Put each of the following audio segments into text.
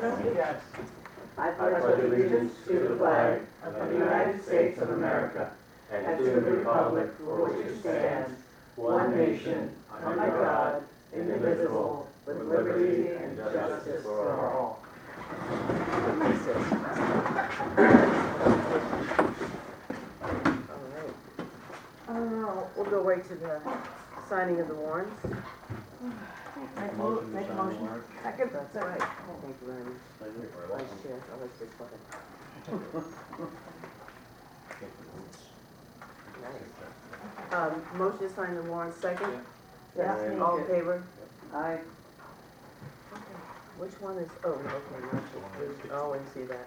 Yes. I pledge allegiance to the flag of the United States of America and to the republic for which it stands, one nation, under God, indivisible, with liberty and justice for all. We'll go right to the signing of the warrants. Make a motion. Second, that's right. Thank you very much. Vice Chair, I like this button. Motion to sign the warrants, second? Yes, All in favor? Aye. Which one is, oh, okay, no, oh, I see that.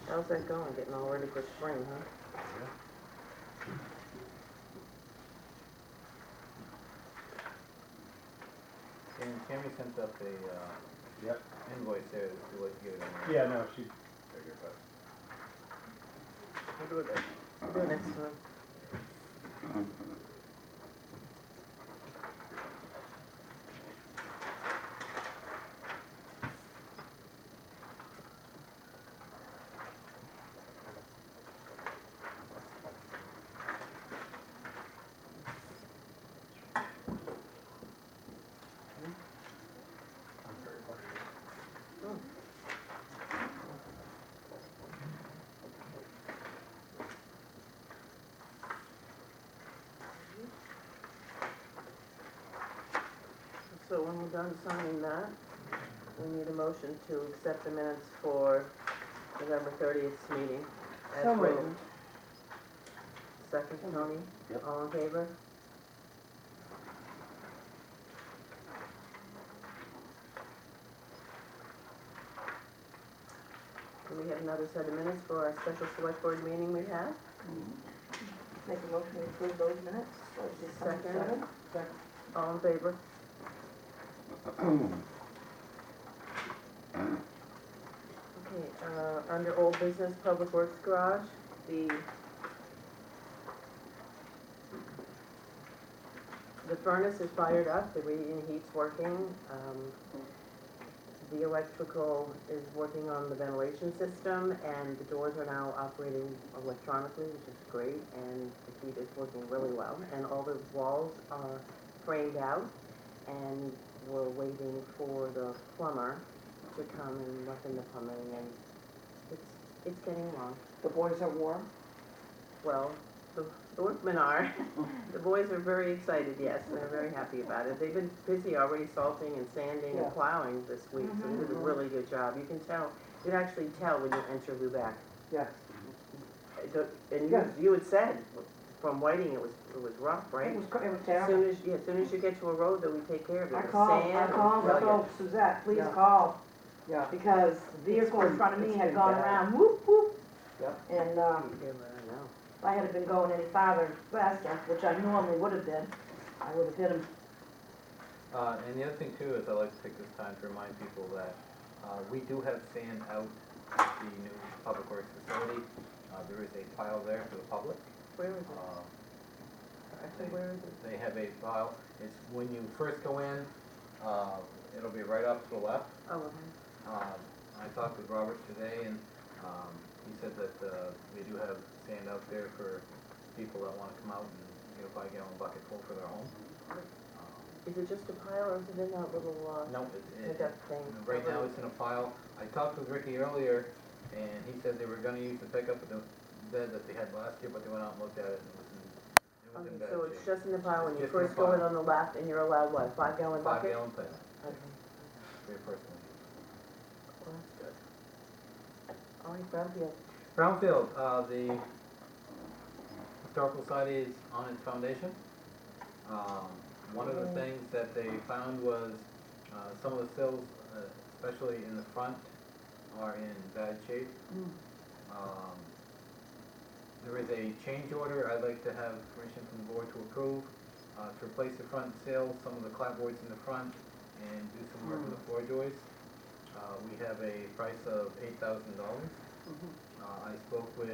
How's that going, getting all ready for spring, huh? And Tammy sent up a invoice there that she would give it in. Yeah, no, she. Figured, but We'll do it, we'll do it next time. So when we're done signing that, we need a motion to accept the minutes for November 30th meeting as So written. moved. Second, Tony? Yep. All in favor? And we have another set of minutes for our special select board meeting we had. Make a motion to approve those minutes. Second. All in favor? Okay, under old business, Public Works Garage, the furnace is fired up, the radiant heat's working. The electrical is working on the ventilation system, and the doors are now operating electronically, which is great, and the heat is working really well. And all the walls are framed out, and we're waiting for the plumber to come and look in the plumbing, and it's getting along. The boys are warm? Well, the workmen are. The boys are very excited, yes, they're very happy about it. They've been busy already salting and sanding and Yeah. plowing this week, so they did a really good job. You can tell, you can actually tell when you enter Lubec. Yes. And Yeah. you had said, from Whiting, it was rough, right? It was As terrible. soon as you get to a road that we take care of it, I the called, sand. I and- told Suzette, please Yeah. call, Yeah. because the vehicle in front of me It's had been gone bad. around, whoop, whoop. Yep. And, Yeah, but I know. if I had been going any farther faster, which I normally would have been, I would have hit him. and the other thing too is I like to take this time to remind people that we do have sand out at the new Public Works facility. There is a pile there for the public. Where is it? Actually, where is it? They have a pile. It's when you first go in, it'll be right up to the left. Oh, okay. I talked with Robert today, and he said that they do have sand out there for people that want to come out and get a 5-gallon bucket full for their home. Is it just a pile, or is it in that little, No, pickup thing? right now it's in a pile. I talked with Ricky earlier, and he said they were going to use the pickup of the bed that they had last year, but they went out and looked at it, and it was in bad So it's shape. just in the pile when you Just in the first go in pile. on the left, and you're allowed what, 5-gallon bucket? 5-gallon thing Okay, for your personal use. well, that's good. All right, Brownfield. Brownfield, the Historical Society is on its foundation. One of the things that they found was some of the sills, especially in the front, are in bad shape. There is a change order I'd like to have permission from the board to approve to replace the front sills, some of the clapboards in the front, and do some work with the floor joists. We have a price of $8,000. I spoke with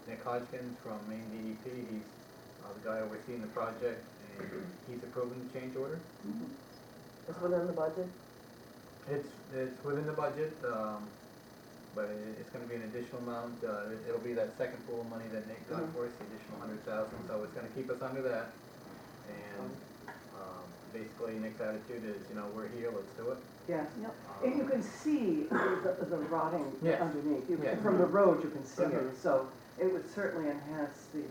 Nick Hodgkins from Maine DEP. He's the guy overseeing the project, and he's approving the change order. It's within the budget? It's within the budget, but it's gonna be an additional amount, it'll be that second pool of money that Nate got for us, the additional 100,000, so it's gonna keep us under that. And, basically Nick's attitude is, you know, we're here, let's do it. Yes. Yep. And you can see the rotting Yes. underneath. Yes. From the road, you can see it, Mhm. so it would certainly enhance the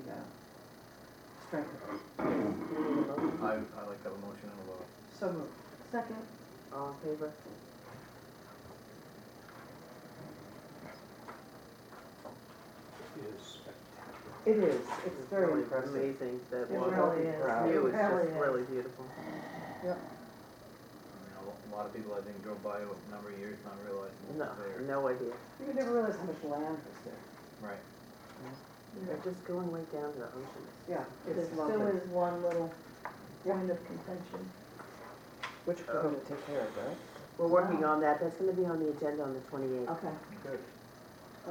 strength of it. You need a motion? I like to have a motion and a vote. So moved. Second, All in favor? It is, it's very really impressive. amazing, that It water really is. view It is really just is. really beautiful. I mean, a lot of people, I think, drove by a number of years not realizing it No, was there. no idea. You never realize how much land was there. Right. They're just going right down to the ocean. Yeah, there it's still lovely. is one little point of contention. Which we're going to take care of, right? We're working on that, that's gonna be on the agenda on the 28th. Okay, Good.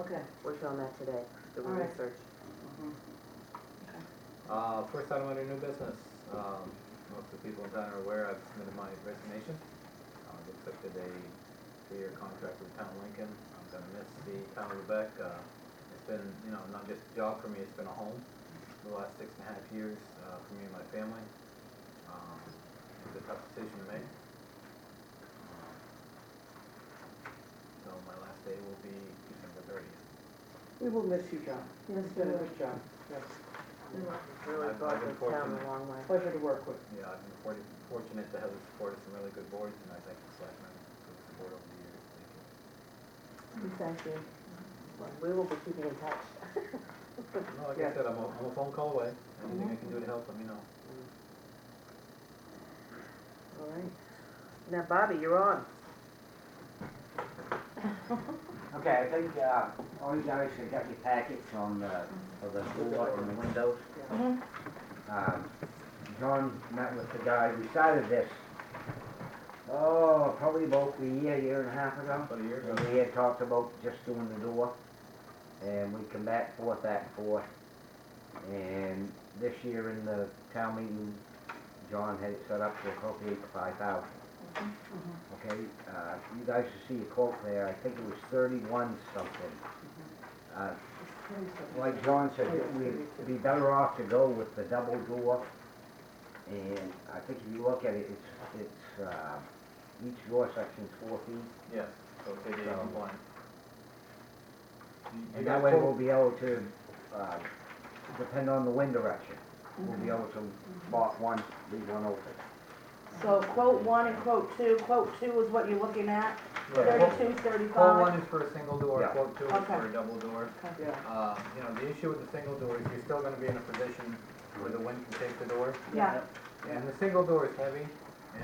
okay. Working on that today, doing All right. research. First item under new business, most of the people in town are aware I've submitted my resignation. I've accepted a 3-year contract with Town of Lincoln. I'm gonna miss the Town of Lubec. It's been, you know, not just a job for me, it's been a home for the last 6.5 years, for me and my family. It was a tough decision to make. So my last day will be December 30th. We will miss you, John. Yes, It's been a we will. good job. Yes. Really I've brought been the town fortunate. a long way. Pleasure to work with. Yeah, I've been fortunate to have the support of some really good boards, and I thank the selectmen for the support over the years. Thank you. We thank you. We will be keeping in touch. No, like Yeah. I said, I'm a phone call away. Anything I can do to help, let me know. All right. Now, Bobby, you're on. Okay, I think, all you guys have got your packets on the, for the door and the windows. Mhm. John met with the guy, we started this, probably about a year and a half ago. About a year ago. And we had talked about just doing the door, and we come back forth that and forth. And this year in the town meeting, John had it set up to appropriate the 5,000. Okay, you guys should see a quote there, I think it was 31 something. Like John said, we'd be better off to go with the double door. And I think if you look at it, it's each door section's 4 feet. Yes, so it's ADA So- compliant. You And got that way quote- we'll be able to, depend on the wind direction, we'll be able to lock one, leave one open. So quote 1 and quote 2 is what you're looking at, Yeah, 32, Quote 35? 1 is for a single door, Yeah. quote 2 is Okay. for a double door. Yeah. You know, the issue with the single door is you're still gonna be in a position where the wind can take the door. Yeah, And the single door is heavy,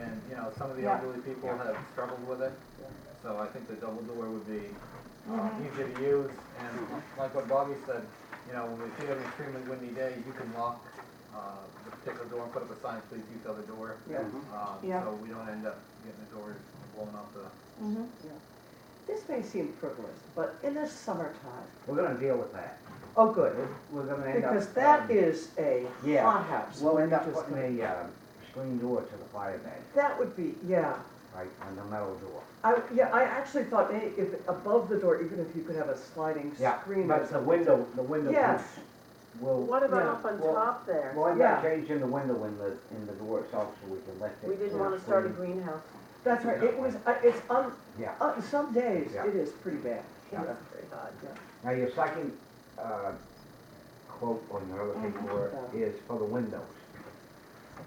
and, you know, some of the Yeah. elderly people have struggled with it. So I think the double door would be Mhm. easier to use, and like what Bobby said, you know, if you have an extremely windy day, you can lock the particular door and put up a sign, please use the other door. Yeah. Yeah. So we don't end up getting the doors blown off the, mhm. This may seem frivolous, but in the summertime, We're gonna deal with that. oh, good, We're gonna end up. because that is a Yeah. hothouse. We'll end You up just putting a, screen door to the fire bed, That would be, yeah. right, on the metal door. I actually thought maybe if above the door, even if you could have a sliding Yeah, screen or but the something. window Yes. piece will, What about Yeah, up on well- top there? we'll end Yeah. up changing the window in the door itself so we can lift it. We didn't for wanna start a screen. greenhouse. That's right, it was, it's Yeah. some days, Yeah. it is pretty bad. Yeah. That's very hot. Now, your second, quote on your other paperwork is for the windows.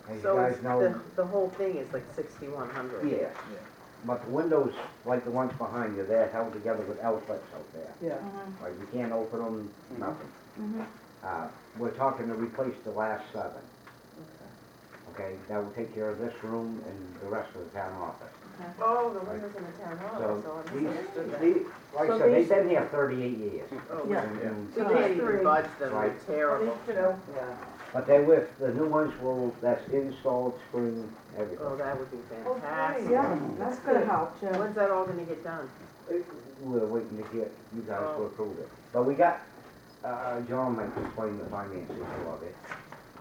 As you So guys it's, know, the whole thing is like 6,100. yes, yeah. but the windows, like the ones behind you, they're held together with L-clips out there. Yeah, Mhm. Like, you can't open them, nothing. Mhm. We're talking to replace the last 7, okay? That will take care of this room and the rest of the town office. Oh, the windows in the town hall, So so I these, misunderstood that. like I So said, these- they've been here 38 years. Oh, Yeah. And- We can't even Three. budge them, they're Right. terrible. yeah. But they're with, the new ones will, that's installed, spring, everything. Oh, that would be Okay, fantastic. yeah, that's Gonna good. help, Jim. When's that all gonna get done? We're waiting to get you guys to Oh. approve it. But we got, John might explain the finances of it.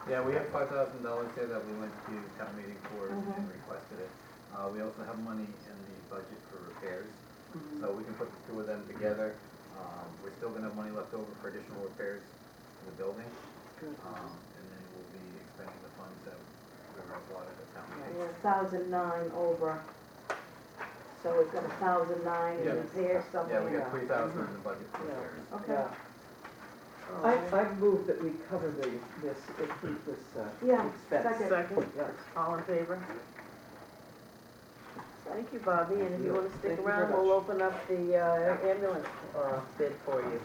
Yeah, we have $5,000 here that we went to town meeting for and Mhm. requested it. We also have money in the budget for repairs, Mm-hmm. so we can put the two of them together. We're still gonna have money left over for additional repairs to the building. And then we'll be expending the funds that we were allotted at town meeting. We're 1,009 over. So we've got 1,009 in Yeah. repair somewhere. Yeah, we got 3,000 in the budget for Yeah. repairs. Okay, I move that we cover this Yeah, expense. second. Second, Yeah. all in favor? Thank you, Bobby, and if you wanna stick Thank you very around, we'll much. open up the ambulance bid for you.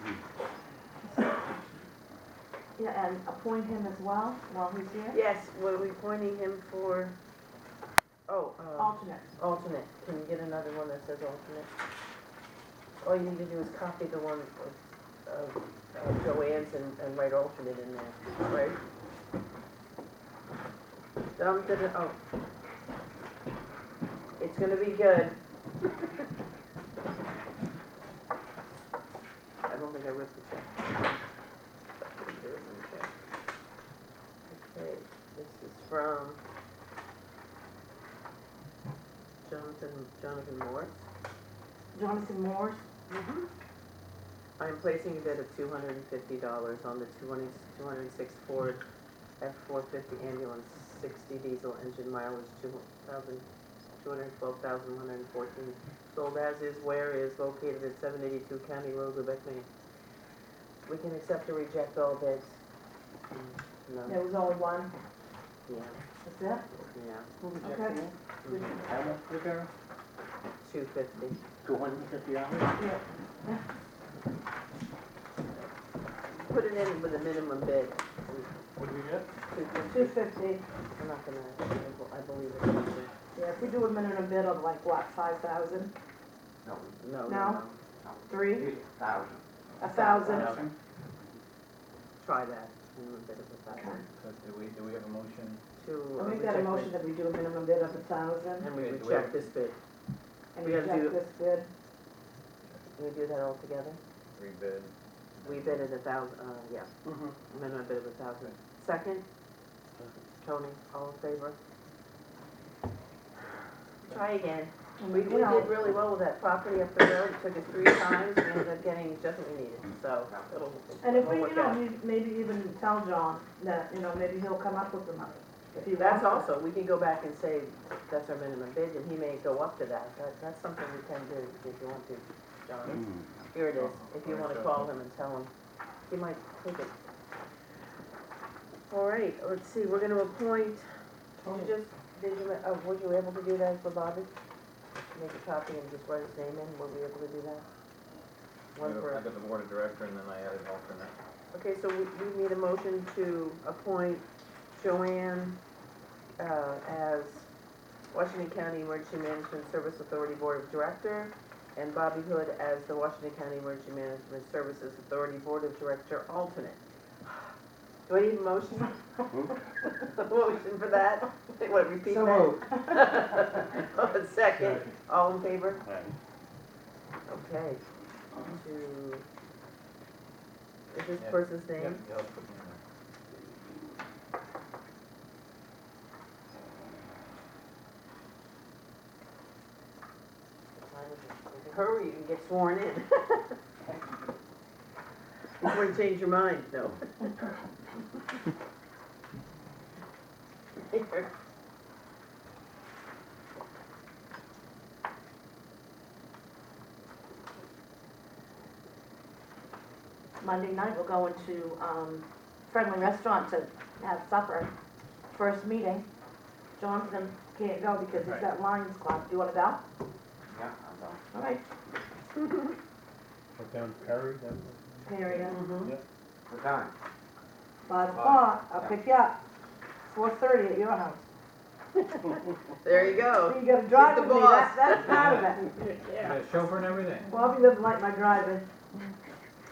Yeah, and appoint him as well while he's here. Yes, were we appointing him for, Alternate. alternate, can you get another one that says alternate? All you need to do is copy the one of Joanne's and write alternate in there, right? It's gonna be good. I don't think I ripped the check. There isn't a check. Okay, this is from Jonathan Morris. Jonathan Morse. I am placing a bid of $250 on the 206 Ford F-450 ambulance, 60 diesel engine mileage, 212,114. Sold as is, where is, located at 782 County Road, Lubec, Maine. We can accept or reject all bids. No, There was only one. yeah, That's it? yeah, Okay. How much repair? 250. $250? Yeah. Put it in with a minimum bid. What do we get? 250. 250. I'm not gonna, I believe it's easy. Yeah, if we do a minimum bid of like what, 5,000? No. No, no, No? no. 3? 1,000. 1,000? Try that, minimum bid of 1,000. So do we have a motion? To I make that a motion that we do a minimum bid of 1,000 and we Okay, do we reject have- this bid. and we gotta reject do- this bid. Can we do that all together? Rebid. We bid at 1,000, yeah, minimum bid of 1,000. Second? Tony, all in favor? Try again. And We you did know, really well with that property up the road, it took us 3 times, we ended up getting just what we needed, so it'll And if we, work you know, out. maybe even tell John that, you know, maybe he'll come up with the money. If he That's wants it. also, we can go back and say, that's our minimum bid, and he may go up to that, that's something we can do if you want to, John. Here it is, if you wanna call him and tell him, he might take it. All right, let's see, we're gonna appoint, were you able to do that for Bobby? Make a copy and just write his name in, were we able to do that? One I for, got the board of director and then I added alternate. okay, so we need a motion to appoint Joanne, as Washington County Emergency Management Service Authority Board of Director, and Bobby Hood as the Washington County Emergency Management Services Authority Board of Director alternate. Do I need a motion? A motion for that? What, repeat So that? moved. A second, all in favor? Okay. Is this Yeah. person's name? Yep, yeah, I'll put them in there. Hurry and get sworn in. Before you change your mind, no. Here. Monday night, we're going to, Friendly Restaurant to have supper, first meeting. Jonathan can't go because he's got Lions Club. Do you wanna go? Yeah, I'll All right. Put down Perry, that was. Period. Mhm. go. What time? 5 o'clock, I'll pick you up. 4:30 at your house. There you So go. you gotta drive the with me, boss. that's part of it. You got a chauffeur and everything? Bobby doesn't like my driving.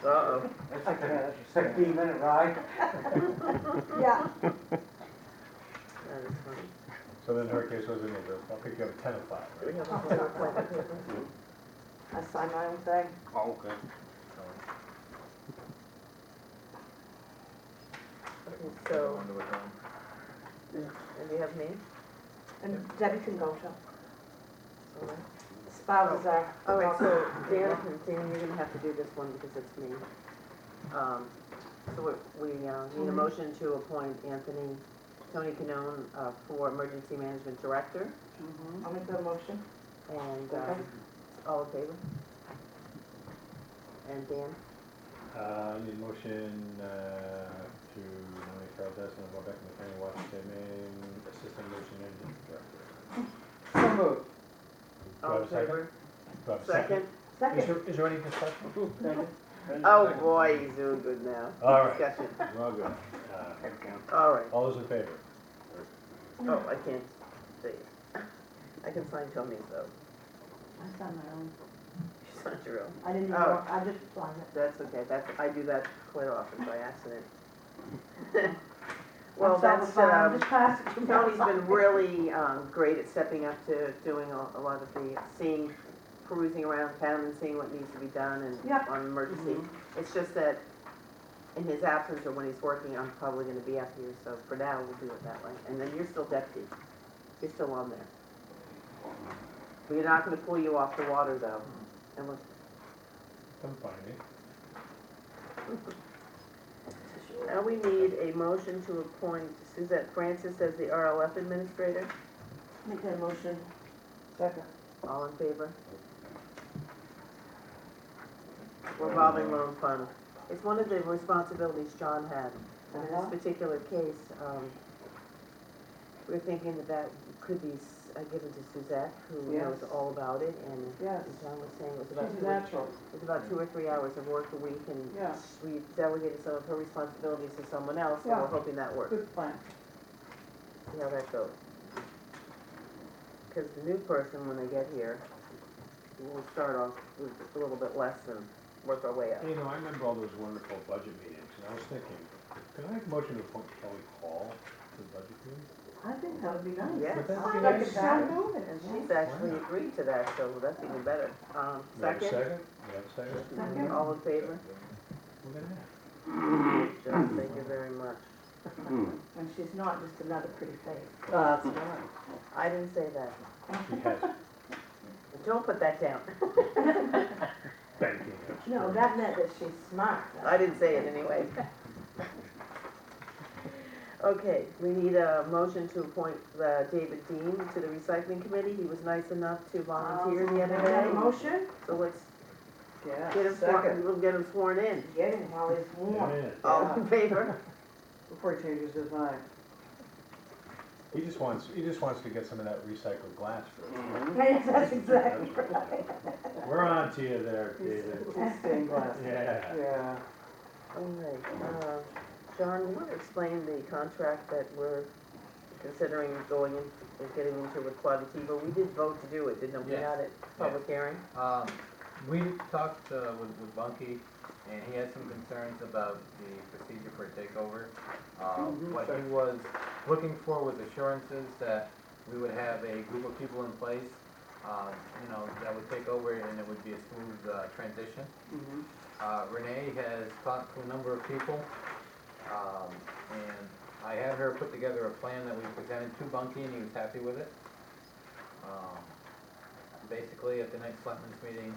Uh-oh. That's like a 16-minute ride. Yeah. That is funny. So then her case was in the, I'll pick you up at 10 o'clock, Do we right? have a board appointment here? I sign my own thing. Oh, okay. Okay, so, Wonder what, and you have me? And Debbie can go too. Spouses are. All right, so Dan, you're gonna have to do this one because it's me. So we need a motion to appoint Tony Canone, for Emergency Management Director, I'll make that motion. and, Okay. all in favor? And Dan? I need a motion, to nominate Carol Desmond of Lubec, McKinney, Washington, Assistant Emergency Management Director. So moved. Do I All have in a second? favor? Do I have a second? Second. Is there any discussion? Oh, boy, he's doing good now. All right. Discussion. We're all good. All right. All those in favor? Oh, I can't see. I can sign Tony's though. I signed my own. She's not your own. I didn't even, Oh. I just signed it. That's okay, I do that quite often by accident. Well, I'm that's, fine. I'm just passing. Tony's been really, great at stepping up to doing a lot of the, perusing around town and seeing what needs to be done and Yeah. on emergency. It's just that in his absence or when he's working, I'm probably gonna be up here, so for now, we'll do it that way. And then you're still deputy, you're still on there. We're not gonna pull you off the water though, unless, Come find me. now we need a motion to appoint Suzette Francis as the RLF administrator. Make that motion. Second. All in favor? Revolving loan fund. It's one of the responsibilities John had. And in this particular case, we're thinking that could be given to Suzette, who Yes. knows all about it. And Yes. John was saying it was about She's natural. it was about 2 or 3 hours of work a week, and Yeah. we delegated some of her responsibilities to someone else, so Yeah. we're hoping that works. Good plan. See how that goes. Because the new person, when they get here, we'll start off with just a little bit less and work our way up. You know, I remember all those wonderful budget meetings, and I was thinking, could I make a motion to appoint Kelly Hall to the budget meeting? I think that would be nice. Yes. Would that I be like nice? it sound doing it. And she's actually agreed to that, so that's even better. Do I have a Second? second? Do I have a second? Second. All in favor? Look at that. Just thank you very much. And she's not just another pretty face. That's right. I didn't say that. She has Don't put that down. banking. No, that meant that she's smart. I didn't say it anyway. Okay, we need a motion to appoint David Dean to the recycling committee. He was nice enough to volunteer the other Is that a day. motion? So let's Yeah. get him sworn, Second. we'll get him sworn in. Get him while he's warm. Yeah. All in favor? Before he changes his mind. He just wants to get some of that recycled glass first. Yes, that's exactly right. We're on to you there, David. He's stained glass. Yeah. Yeah. All right, John, you want to explain the contract that we're considering going in, and getting into with Quadativo? We did vote to do it, didn't we? Yes. Not at public hearing? We talked with Bunky, and he had some concerns about the procedure for a takeover. What he was looking for was assurances that we would have a group of people in place, that would take over and it would be a smooth transition. Renee has talked to a number of people, and I had her put together a plan that we presented to Bunky, and he was happy with it. Basically, at the next Selectmen's meeting,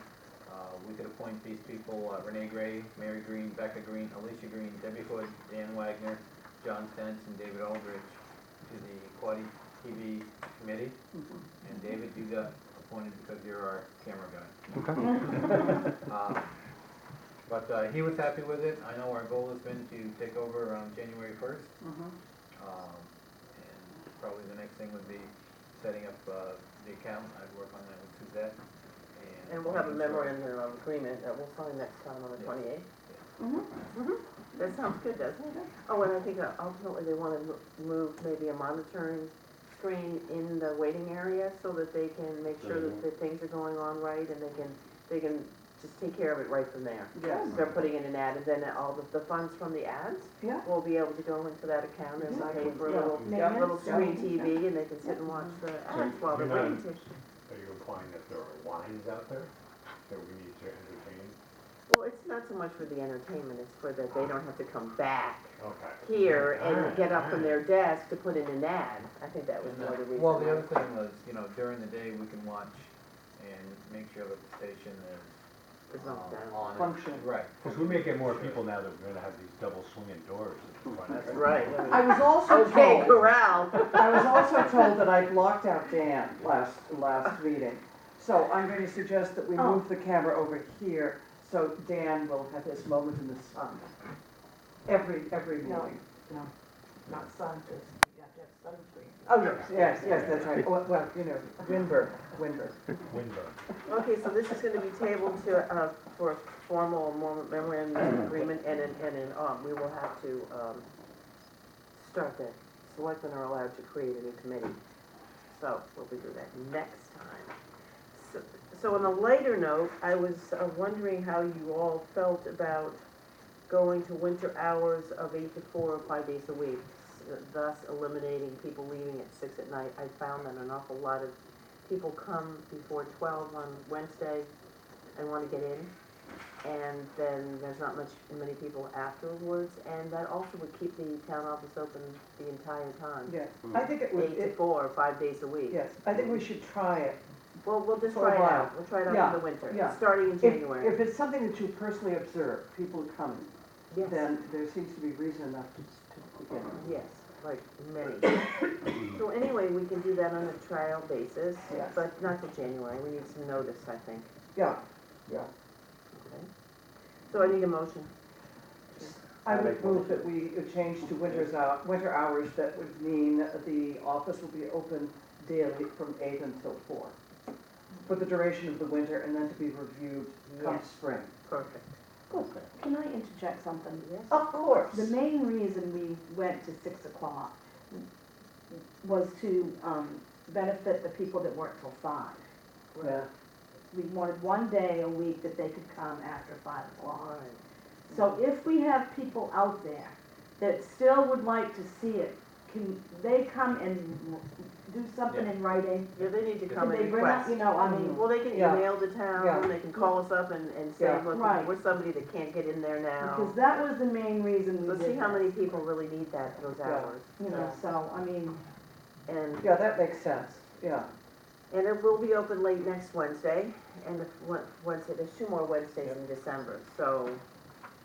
we could appoint these people, Renee Gray, Mary Green, Becca Green, Alicia Green, Debbie Hood, Dan Wagner, John Stentz, and David Aldrich to the Quaddy TV committee. And David, you got appointed because you're our camera guy. But he was happy with it. I know our goal has been to take over around January 1st. And probably the next thing would be setting up the account. I'd work on that with Suzette. And we'll have a memorandum of agreement that we'll sign next time on the 28th. That sounds good, doesn't it? Oh, and I think ultimately they want to move maybe a monitoring screen in the waiting area so that they can make sure that the things are going on right, and they can just take care of it right from there. Yes. They're putting in an ad, and then all the funds from the ads Yeah. will be able to go into that account and Exactly. pay for a Yeah. little Maintenance. screen TV, and they can sit and watch the ads while they're you're not- waiting to. Are you implying that there are lines out there that we need to entertain? Well, it's not so much for the entertainment, it's for that they don't have to come back Okay. here and Alright, get up from alright. their desk to put in an ad. I think that was And, the other reason. well, the why. other thing was, during the day, we can watch and make sure that the station is It's not down. on it. Function. Right. Because we may get more people now that we're gonna have these double swinging doors at the front. That's right. I was also Okay, told, corral. I was also told that I blocked out Dan last meeting. So I'm going to suggest that we move the camera over here so Dan will have his moment in the sun. Every No. meeting. Not sun, just, you have to have sunscreen. Oh, yes, that's right. Well, you know, Windberg. Window. Okay, so this is gonna be tabled to, for a formal memorandum of agreement, and we will have to, start that. Selectmen are allowed to create a new committee, so we'll be doing that next time. So on a lighter note, I was wondering how you all felt about going to winter hours of 8 to 4 or 5 days a week, thus eliminating people leaving at 6 at night. I found that an awful lot of people come before 12 on Wednesday and want to get in, and then there's not many people afterwards, and that also would keep the town office open the entire time. Yes, I think it would, 8 to 4 or 5 days a week. yes, I think we should try it. Well, we'll just For a try it while. out. We'll try it out Yeah, in the winter, yeah. starting in January. If it's something that you personally observe, people coming, Yes. then there seems to be reason enough to begin. Yes, like many. So anyway, we can do that on a trial basis, Yes. but not till January. We need some notice, I think. Yeah, Okay. So I need a motion. I would move that we change to winter hours. That would mean the office will be open daily from 8 until 4 for the duration of the winter, and then to be reviewed come Yes. spring. Perfect. Can I interject something? Yes. Of course. The main reason we went to 6 o'clock was to benefit the people that work till 5. Yeah. We wanted one day a week that they could come after 5 All o'clock. right. So if we have people out there that still would like to see it, can they come and do something in writing? Yeah, they need to come Can and they bring up, request. you know, I mean, Well, they can Yeah. email the town, Yeah. they can call us up and say, Yeah. look, Right. we're somebody that can't get in there now. because that was the main reason we So did see how that, many people really need those Yeah. hours. you know, so, I mean, And Yeah, that makes sense, yeah. And it will be open late next Wednesday, and Wednesday, there's 2 more Wednesdays in December, so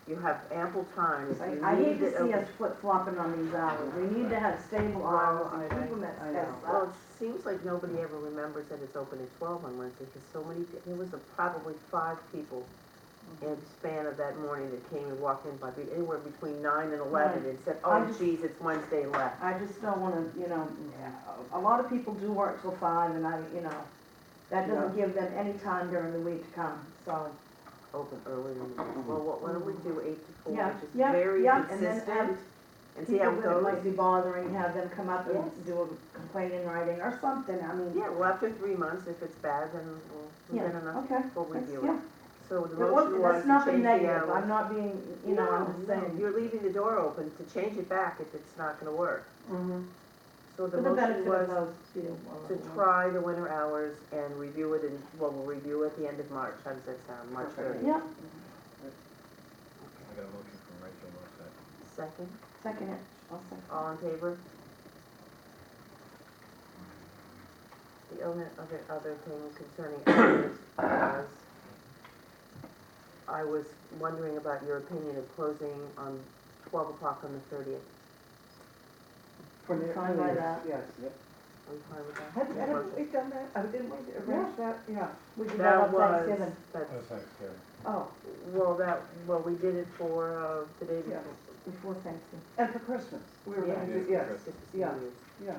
you have ample time if you I hate need to it see open. us flip-flopping on these hours. We need to have stable hours and keep them I at know. Well, such. it seems like nobody ever remembers that it's open at 12 on Wednesday, because so many, there was probably 5 people in the span of that morning that came and walked in by anywhere between 9 and 11 and said, I oh just- geez, it's Wednesday left. I just don't wanna, you know, a lot of people do work till 5 and that doesn't give them any time during the week to come, so. Open early in the morning. Well, why don't we do 8 to 4, Yeah, which is yeah, very yeah, and then consistent, and see how it people that it might goes? be bothering, have them come up and Yes. do a complaint in writing or something, I mean. Yeah, well, after 3 months, if it's bad, then we'll get enough, Okay. we'll That's- review yeah. it. So the But motion was that's to nothing change the negative, hours. I'm not being, I'm just saying, You're leaving the door open to change it back if it's not gonna work. Mm-hmm. So the for the motion benefit of was those few. to try the winter hours and review it in, well, we'll review at the end of March. How does that sound? March Perfect. 30th? Yeah, I got a motion from Rachel, what's that? Second, second it, I'll second. all in favor? The other thing concerning hours was, I was wondering about your opinion of closing on 12 o'clock on the 30th. For the Fine by that. Yes. Are we fine with that? Have we done that? Didn't we arrange that? Yeah. We did that That on was, Thanksgiving. that's, That's Thanksgiving. Oh, well, we did it for, the day Yeah. before. Before Thanksgiving. and for Christmas. We were going to do, Yeah. yes, Christmas Yeah. Eve. yeah.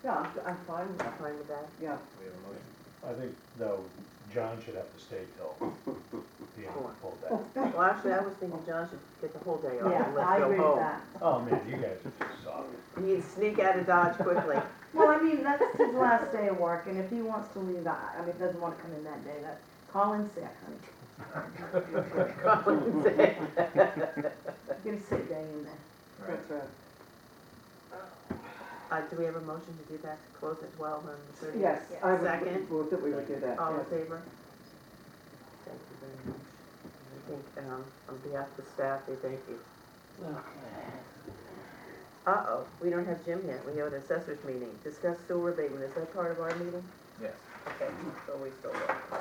Yeah, I'm fine with that, Fine with that? yeah. We have a motion. I think, though, John should have to stay till the end of the full day. Well, actually, I was thinking John should get the whole day off Yeah, and let's I go agree with home. that. Oh, man, you guys are just soft. He'd sneak out of Dodge quickly. Well, I mean, that's his last day of work, and if he wants to leave, doesn't want to come in that day, call in sick, honey. Collins said. Get a sick day in there. Right. That's right. Do we have a motion to do that, to close at 12 on the 30th? Yes, I would Second? move that we would do that, All in yes. favor? Thank you very much. I think, on behalf of the staff, they thank you. Uh-oh, we don't have Jim yet, we have an assessors meeting, discuss sewer abatement, is that part of our meeting? Yes. Okay, so we still work on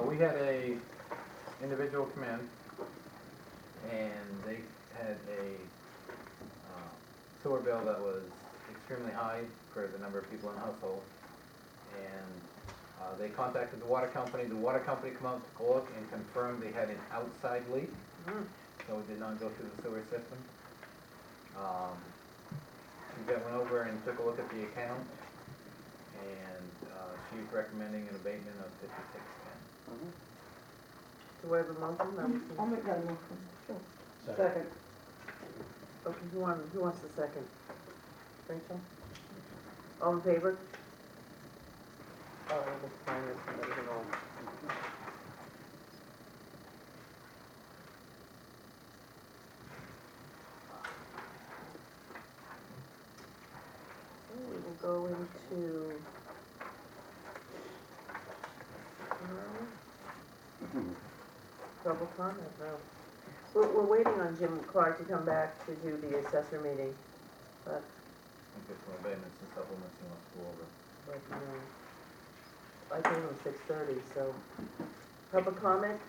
it. We had a individual come in, and they had a sewer bill that was extremely high for the number of people in the household. And they contacted the water company come out, took a look, and confirmed they had an outside leak, so it did not go through the sewer system. She went over and took a look at the account, and she's recommending an abatement of $56.10. Do we have a motion? I'll make that motion, sure. Second. Okay, who wants the second? Rachel? All in favor? Oh, we'll sign this one, there's an old. So we will go into. Public comment, no. We're waiting on Jim Clark to come back to do the assessor meeting, but, I think there's some abatements and supplements he wants to go over. I told him 6:30, so, public comment?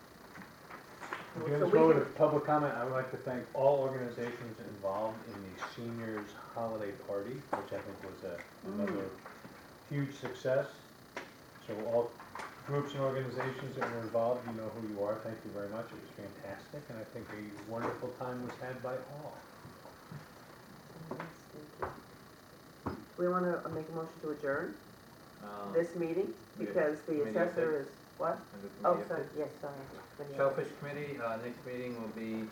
Again, So as we well can- with public comment, I would like to thank all organizations involved in the seniors holiday party, which I think was another huge success. So all groups and organizations that were involved, you know who you are, thank you very much, it was fantastic, and I think a wonderful time was had by all. Yes, thank you. We want to make a motion to adjourn this meeting, yeah, because the committee assessor update. is, what? And the Oh, committee sorry, update. yes, sorry. Committee Shellfish Committee, next meeting will be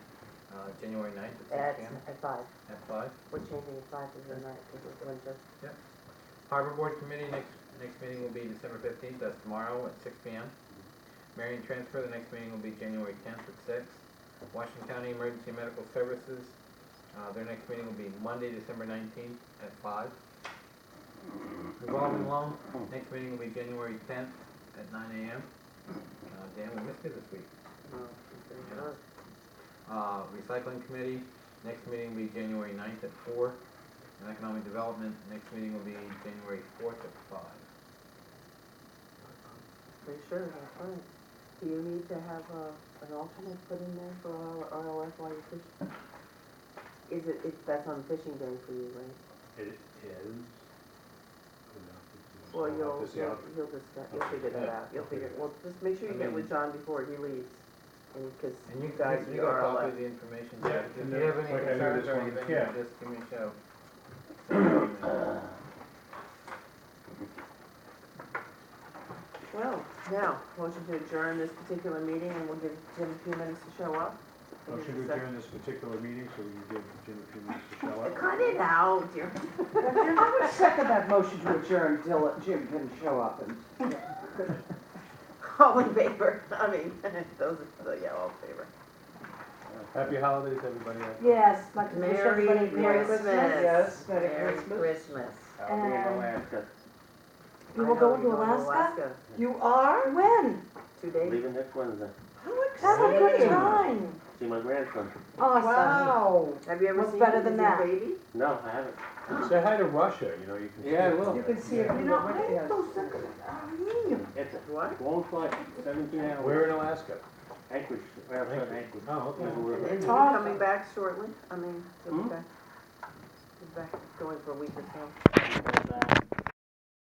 January 9th At, at 6 p.m. at 5. at 5. We're changing it 5 to the night, because it's winter. Harbor Board Committee, next meeting will be December 15th, that's tomorrow at 6 p.m. Marion Transfer, the next meeting will be January 10th at 6. Washington County Emergency Medical Services, their next meeting will be Monday, December 19th at 5. Revolving loan, next meeting will be January 10th at 9 a.m. Dan, we missed you this week. No, it's been good. Recycling Committee, next meeting will be January 9th at 4. And Economic Development, next meeting will be January 4th at 5. Pretty sure, that's right. Do you need to have an alternate put in there for RLF while you fish? Is it, that's on fishing day for you, right? It is. Well, I'll you'll have to see how- you'll figure that out. You'll figure, well, just make sure you get with John before he leaves. And, because And you you guys, you you got a copy RLF. of the information, Yeah, If and you then, have any like I do concerns this or one, anything, yeah. just give me a shout. Well, now, motion to adjourn this particular meeting, and we'll give Jim a few minutes to show up. Motion to adjourn this particular meeting, so we can give Jim a few minutes to show up. Cut it out, dear. I would second that motion to adjourn till Jim can show up and. All in favor, I mean, those, yeah, all in favor. Happy holidays, everybody. Yes, like to wish Merry everybody Merry Christmas. Christmas. Yes, Merry Merry Christmas. Christmas. I'll be in And- Alaska, You I will know, go you're to going Alaska? You are? When? 2 days? leaving next Wednesday, How Have a good exciting. time. see my grandson. Awesome. Wow. Have you ever What's seen better him? than Is he a that? baby? No, I haven't. Say hi to Russia, you know, you can. Yeah, I will. You can see it. You know, from the- I yes. don't think, It's a What? long flight, 17 hours. We're in Alaska. Anchorage, right outside Anchorage. Oh, okay. And is he Awesome. coming back shortly? I mean, he'll be Hmm? back. He's back going for a week or so. Back